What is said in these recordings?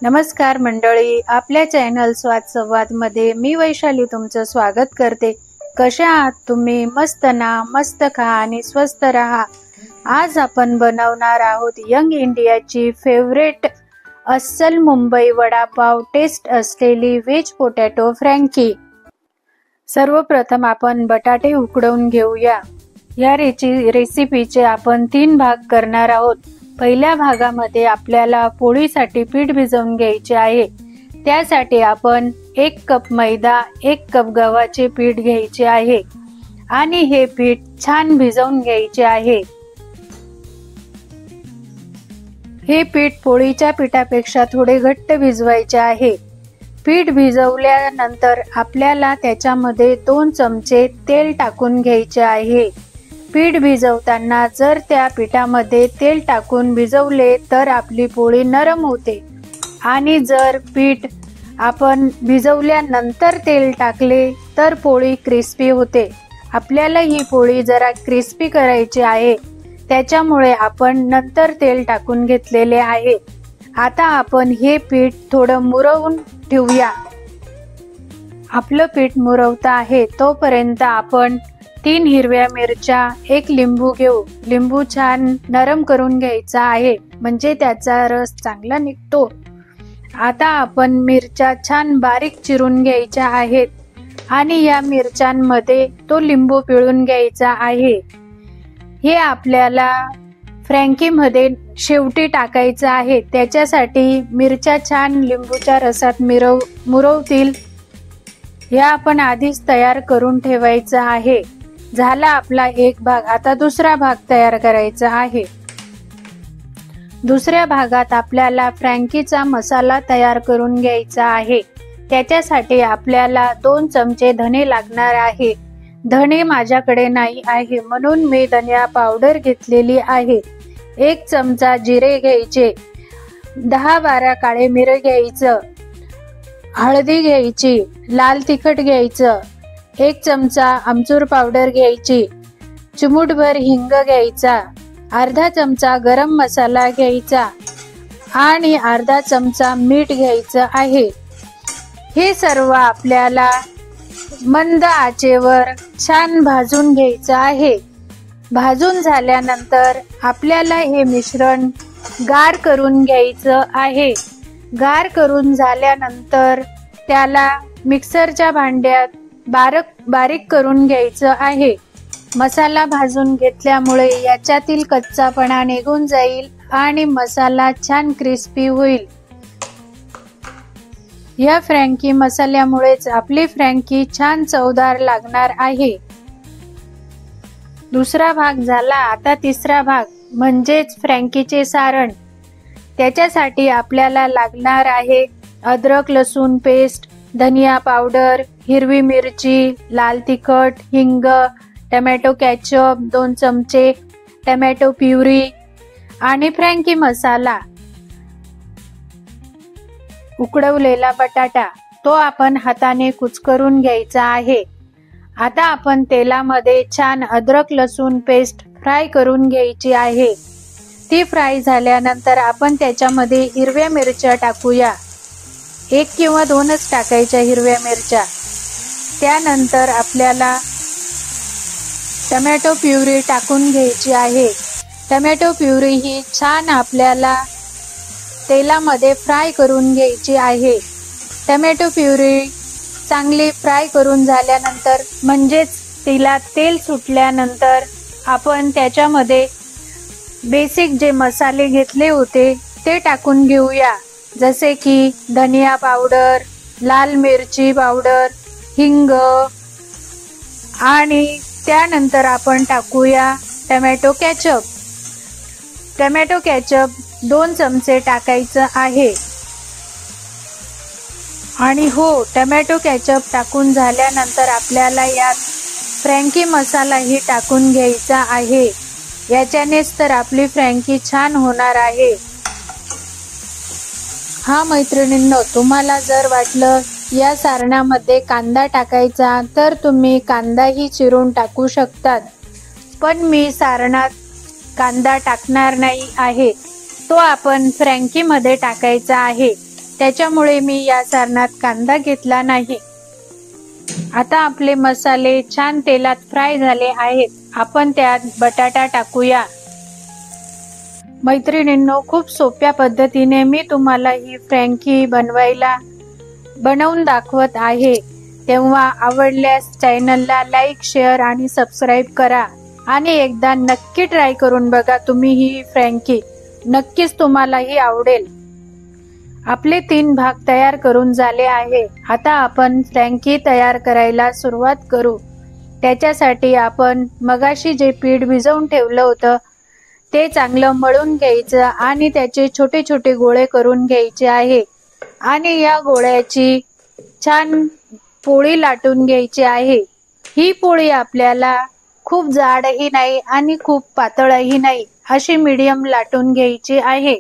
नमस्कार मंडळी, आपल्या चॅनल स्वाद संवाद मध्ये मी वैशाली तुमचं स्वागत करते। कशा आहात तुम्ही? मस्त ना? मस्त खा आणि स्वस्त रहा। आज आपण बनवणार आहोत यंग इंडियाची फेवरेट अस्सल मुंबई वडापाव टेस्ट असलेली व्हेज पोटॅटो फ्रँकी। सर्वप्रथम आपण बटाटे उकडवून घेऊया। या रेसिपीचे आपण 3 भाग करणार आहोत। पहिल्या भागामध्ये आपल्याला पोळीसाठी पीठ भिजवून घ्यायचे आहे। त्यासाठी आपण 1 कप मैदा 1 कप गव्हाचे पीठ घ्यायचे आहे आणि हे पीठ छान भिजवून घ्यायचे आहे। हे पीठ पोळीच्या पिठापेक्षा थोडे घट्ट भिजवायचे आहे। पीठ भिजवल्यानंतर आपल्याला त्याच्यामध्ये 2 चमचे तेल टाकून घ्यायचे आहे। पीठ भिजवताना जर त्या पिठामध्ये तेल टाकून भिजवले तर आपली पोळी नरम होते आणि जर पीठ आपण भिजवल्यानंतर तेल टाकले तर पोळी क्रिस्पी होते। आपल्याला ही पोळी जरा क्रिस्पी करायची आहे, त्याच्यामुळे आपण नंतर तेल टाकून घेतलेले आहे। आता आपण हे पीठ थोडं मुरवून ठेवूया। आपलं पीठ मुरवता आहे तोपर्यंत आपण 3 हिरव्या मिरच्या 1 लिंबू घेऊ। लिंबू छान नरम करून घ्यायचा आहे, म्हणजे त्याचा रस चांगला निघतो। आता आपण मिरच्या छान बारीक चिरून घ्यायच्या आहेत आणि या मिरच्यांमध्ये तो लिंबू पिळून घ्यायचा आहे। हे आपल्याला फ्रँकीमध्ये शेवटी टाकायचं आहे, त्याच्यासाठी मिरच्या छान लिंबूच्या रसात मुरवतील। या आपण आधीच तयार करून ठेवायचा आहे। झाला आपला एक भाग, आता दुसरा भाग तयार करायचा आहे। दुसऱ्या भागात आपल्याला फ्रँकीचा मसाला तयार करून घ्यायचा आहे। त्याच्यासाठी आपल्याला 2 चमचे धने लागणार आहे। धने माझ्याकडे नाही आहे म्हणून मी धनिया पावडर घेतलेली आहे। 1 चमचा जिरे घ्यायचे, 10-12 काळे मिरे घ्यायचं, हळदी घ्यायची, लाल तिखट घ्यायचं, 1 चमचा आमचूर पावडर घ्यायची, चिमूटभर हिंग घ्यायचा, अर्धा चमचा गरम मसाला घ्यायचा आणि अर्धा चमचा मीठ घ्यायचं आहे। हे सर्व आपल्याला मंद आचेवर छान भाजून घ्यायचं आहे। भाजून झाल्यानंतर आपल्याला हे मिश्रण गार करून घ्यायचं आहे। गार करून झाल्यानंतर त्याला मिक्सरच्या भांड्यात बारीक करून घ्यायचं आहे। मसाला भाजून घेतल्यामुळे याच्यातील कच्चापणा निघून जाईल आणि मसाला छान क्रिस्पी होईल। या फ्रँकी मसाल्यामुळेच आपली फ्रँकी छान चवदार लागणार आहे। दुसरा भाग झाला, आता तिसरा भाग म्हणजेच फ्रँकीचे सारण। त्याच्यासाठी आपल्याला लागणार आहे अद्रक लसूण पेस्ट, धनिया पावडर, हिरवी मिरची, लाल तिखट, हिंग, टोमॅटो केचप 2 चमचे, टोमॅटो प्युरी आणि फ्रँकी मसाला। उकडवलेला बटाटा तो आपण हाताने कुचकरून घ्यायचा आहे। आता आपण तेलामध्ये छान अद्रक लसूण पेस्ट फ्राय करून घ्यायची आहे। ती फ्राय झाल्यानंतर आपण त्याच्यामध्ये हिरव्या मिरच्या टाकूया। 1 किंवा 2च टाकायच्या हिरव्या मिरच्या। त्यानंतर आपल्याला टोमॅटो प्युरी टाकून घ्यायची आहे। टोमॅटो प्युरी ही छान आपल्याला तेलामध्ये फ्राय करून घ्यायची आहे। टोमॅटो प्युरी चांगली फ्राय करून झाल्यानंतर म्हणजेच तिला तेल सुटल्यानंतर आपण त्याच्यामध्ये बेसिक जे मसाले घेतले होते ते टाकून घेऊया, जसे की धनिया पावडर, लाल मिरची पावडर, हिंग आणि त्यानंतर आपण टाकूया टोमॅटो केचप। टोमॅटो केचप 2 चमचे टाकायचं आहे। आणि हो, टोमॅटो केचप टाकून झाल्यानंतर आपल्याला यात फ्रँकी मसालाही टाकून घ्यायचा आहे। याच्यानेच तर आपली फ्रँकी छान होणार आहे। हा मैत्रिणींनो, तुम्हाला जर वाटलं या सारणामध्ये कांदा टाकायचा तर तुम्ही कांदाही चिरून टाकू शकतात, पण मी सारणात कांदा टाकणार नाही आहे। तो आपण फ्रँकी मध्ये टाकायचा आहे। त्याच्यामुळे मी या सारणात कांदा घेतला नाही। आता आपले मसाले छान तेलात फ्राय झाले आहेत। आपण त्यात बटाटा टाकूया। मैत्रिणींनो, खूप सोप्या पद्धतीने मी तुम्हाला ही फ्रँकी बनवून दाखवत आहे। तेव्हा आवडल्यास चॅनलला लाईक, शेअर आणि सबस्क्राईब करा आणि एकदा नक्की ट्राय करून बघा तुम्ही ही फ्रँकी। नक्कीच तुम्हालाही आवडेल। आपले 3 भाग तयार करून झाले आहे। आता आपण फ्रँकी तयार करायला सुरुवात करू। त्याच्यासाठी आपण मगाशी जे पीठ भिजवून ठेवलं होतं ते चांगलं मळून घ्यायचं आणि त्याचे छोटे छोटे गोळे करून घ्यायचे आहे आणि या गोळ्याची छान पोळी लाटून घ्यायची आहे। ही पोळी आपल्याला खूप जाडही नाही आणि खूप पातळही नाही, अशी मीडियम लाटून घ्यायची आहे।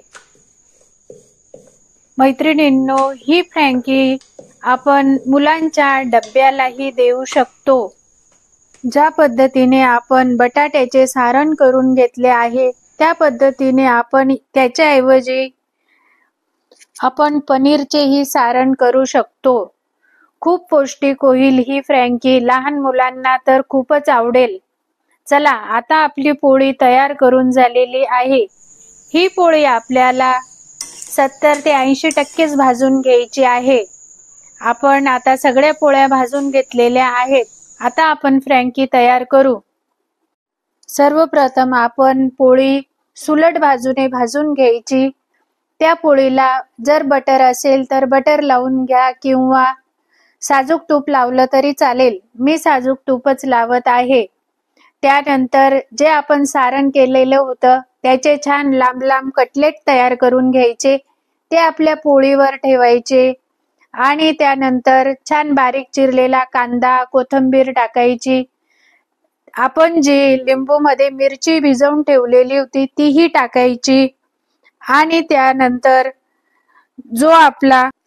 मैत्रिणींनो, ही फ्रँकी आपण मुलांच्या डब्यालाही देऊ शकतो। ज्या पद्धतीने आपण बटाट्याचे सारण करून घेतले आहे त्या पद्धतीने आपण त्याच्याऐवजी पनीरचेही सारण करू शकतो। खूप पौष्टिक होईल ही फ्रँकी। लहान मुलांना तर खूपच आवडेल। चला, आता आपली पोळी तयार करून झालेली आहे। ही पोळी आपल्याला 70 ते 80% भाजून घ्यायची आहे। आपण आता सगळ्या पोळ्या भाजून घेतलेल्या आहेत। आता आपण फ्रँकी तयार करू। सर्वप्रथम आपण पोळी सुलट बाजूने भाजून घ्यायची। त्या पोळीला जर बटर असेल तर बटर लावून घ्या किंवा साजूक तूप लावलं तरी चालेल। मी साजूक तूपच लावत आहे। त्यानंतर जे आपण सारण केलेलं होतं त्याचे छान लांब लांब कटलेट तयार करून घ्यायचे। ते आपल्या पोळीवर ठेवायचे आणि त्यानंतर छान बारीक चिरलेला कांदा, कोथिंबीर टाकायची। आपण जी लिंबूमध्ये मिरची भिजवून ठेवलेली होती तीही टाकायची आणि त्यानंतर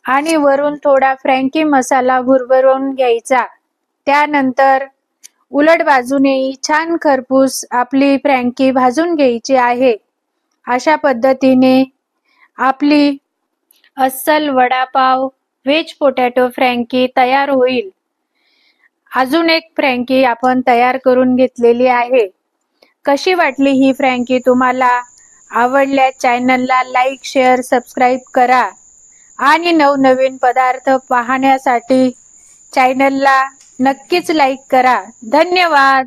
आणि वरून थोडा फ्रँकी मसाला भुरभरून घ्यायचा। त्यानंतर उलट बाजूनेही छान खरपूस आपली फ्रँकी भाजून घ्यायची आहे। अशा पद्धतीने आपली अस्सल वडापाव व्हेज पोटॅटो फ्रँकी तयार होईल। अजून एक फ्रँकी आपण तयार करून घेतलेली आहे। कशी वाटली ही फ्रँकी तुम्हाला? आवडल्यास चॅनलला लाईक, शेअर, सबस्क्राईब करा आणि नवनवीन पदार्थ पाहण्यासाठी चॅनलला नक्कीच लाईक करा। धन्यवाद।